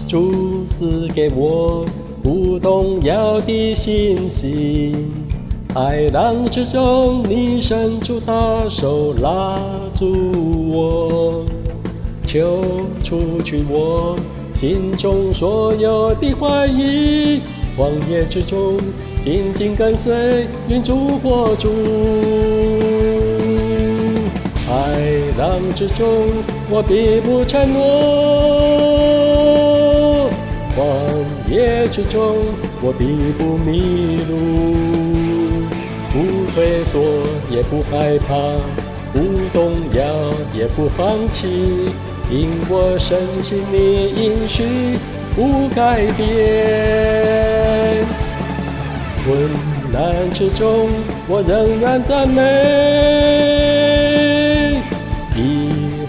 主赐给我不动摇的信心，海浪之中，你伸出大手拉住我，求除去我心中所有的怀疑，荒野之中紧紧跟随云柱火柱。海浪之中，我必不沉沦；荒野之中，我必不迷路。不退缩，也不害怕；不动摇，也不放弃。因我深信你应许不改变。困难之中，我仍然赞美。疑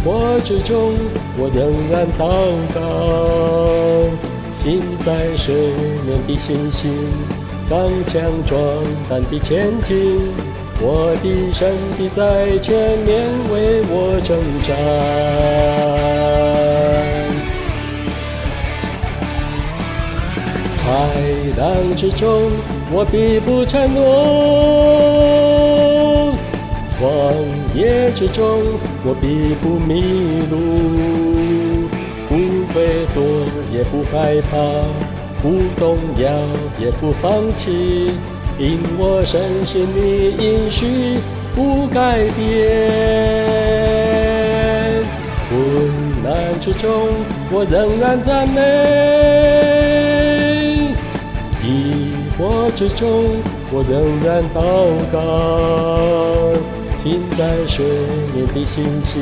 惑之中，我仍然祷告，心在水面的信心，刚强壮胆的前进，我的神必在前面为我征战。海浪之中，我必不沉沦；荒野之中，我必不迷路。不退缩，也不害怕；不动摇，也不放弃。因我深信你应许不改变。困难之中，我仍然赞美。疑惑之中，我仍然祷告，心在水面的信心，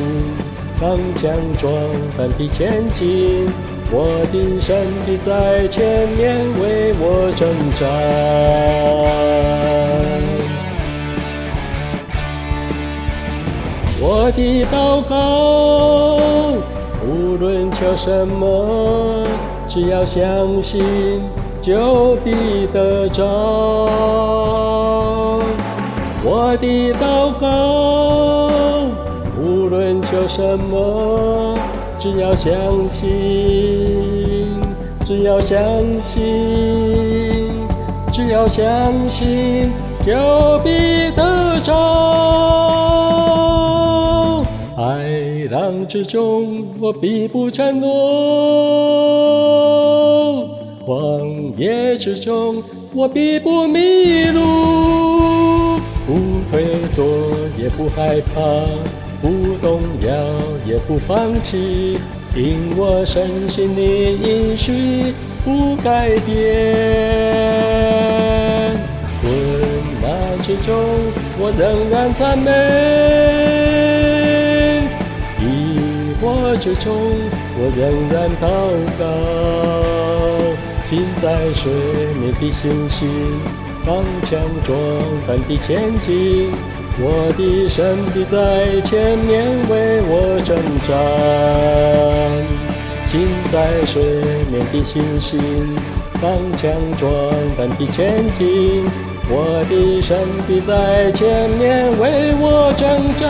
刚强壮胆的前进，我的神必在前面为我征战。我的祷告，无论求什么，只要相信就必得着。我的祷告，无论求什么，只要相信，只要相信，只要相信，就必得着。海浪之中，我必不沉沦；荒野之中，我必不迷路。不退缩，也不害怕；不动摇，也不放弃。因我深信你应许不改变。困难之中，我仍然赞美；疑惑之中，我仍然祷告。心在水面的信心，刚强壮胆的前进，我的神必在前面为我征战。心在水面的信心，刚强壮胆的前进，我的神必在前面为我征战。